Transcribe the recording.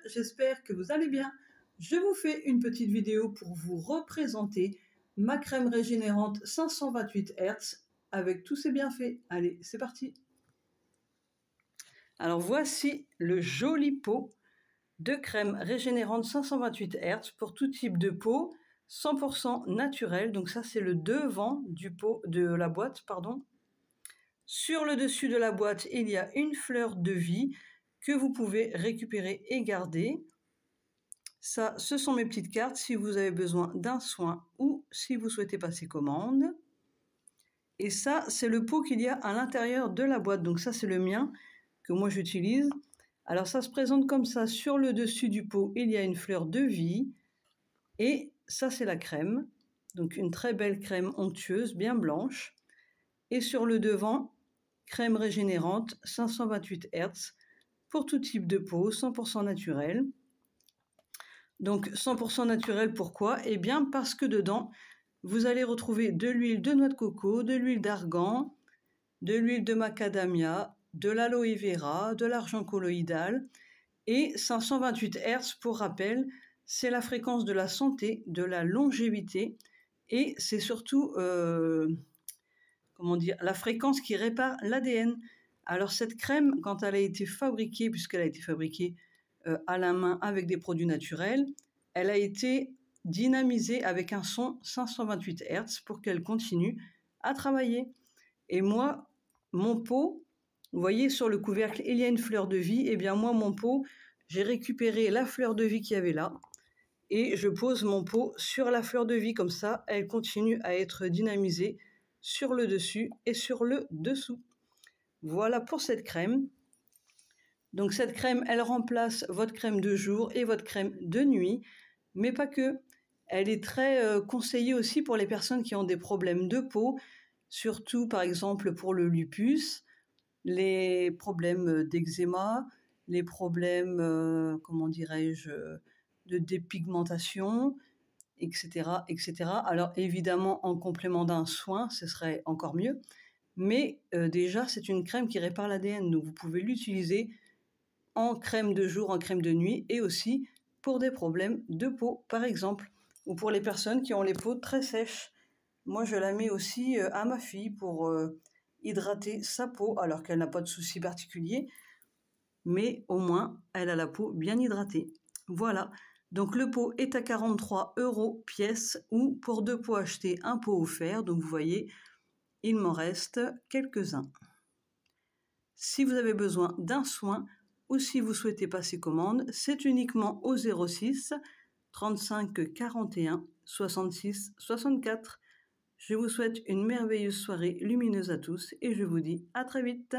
J'espère que vous allez bien. Je vous fais une petite vidéo pour vous représenter ma crème régénérante 528 Hz avec tous ses bienfaits. Allez, c'est parti. Alors voici le joli pot de crème régénérante 528 Hz pour tout type de peau, 100% naturel. Donc ça c'est le devant du pot de la boîte, pardon. Sur le dessus de la boîte, il y a une fleur de vie que vous pouvez récupérer et garder. Ça, ce sont mes petites cartes si vous avez besoin d'un soin ou si vous souhaitez passer commande. Et ça, c'est le pot qu'il y a à l'intérieur de la boîte. Donc ça, c'est le mien que moi j'utilise. Alors ça se présente comme ça. Sur le dessus du pot, il y a une fleur de vie. Et ça, c'est la crème. Donc une très belle crème onctueuse, bien blanche. Et sur le devant, crème régénérante 528 Hz pour tout type de peau, 100% naturel. Donc 100% naturel, pourquoi? Eh bien parce que dedans, vous allez retrouver de l'huile de noix de coco, de l'huile d'argan, de l'huile de macadamia, de l'aloe vera, de l'argent colloïdal et 528 Hz, pour rappel, c'est la fréquence de la santé, de la longévité et c'est surtout la fréquence qui répare l'ADN. Alors cette crème, quand elle a été fabriquée, puisqu'elle a été fabriquée à la main avec des produits naturels, elle a été dynamisée avec un son 528 Hz pour qu'elle continue à travailler. Et moi, mon pot, vous voyez sur le couvercle, il y a une fleur de vie. Et bien moi, mon pot, j'ai récupéré la fleur de vie qu'il y avait là et je pose mon pot sur la fleur de vie comme ça, elle continue à être dynamisée sur le dessus et sur le dessous. Voilà pour cette crème. Donc cette crème, elle remplace votre crème de jour et votre crème de nuit, mais pas que. Elle est très conseillée aussi pour les personnes qui ont des problèmes de peau, surtout par exemple pour le lupus, les problèmes d'eczéma, les problèmes, de dépigmentation, etc., etc. Alors évidemment, en complément d'un soin, ce serait encore mieux. Mais déjà, c'est une crème qui répare l'ADN, donc vous pouvez l'utiliser en crème de jour, en crème de nuit, et aussi pour des problèmes de peau, par exemple, ou pour les personnes qui ont les peaux très sèches. Moi, je la mets aussi à ma fille pour hydrater sa peau, alors qu'elle n'a pas de soucis particuliers, mais au moins, elle a la peau bien hydratée. Voilà. Donc le pot est à 43 € pièce, ou pour 2 pots achetés, un pot offert. Donc vous voyez, il m'en reste quelques-uns. Si vous avez besoin d'un soin ou si vous souhaitez passer commande, c'est uniquement au 06 35 41 66 64. Je vous souhaite une merveilleuse soirée lumineuse à tous et je vous dis à très vite.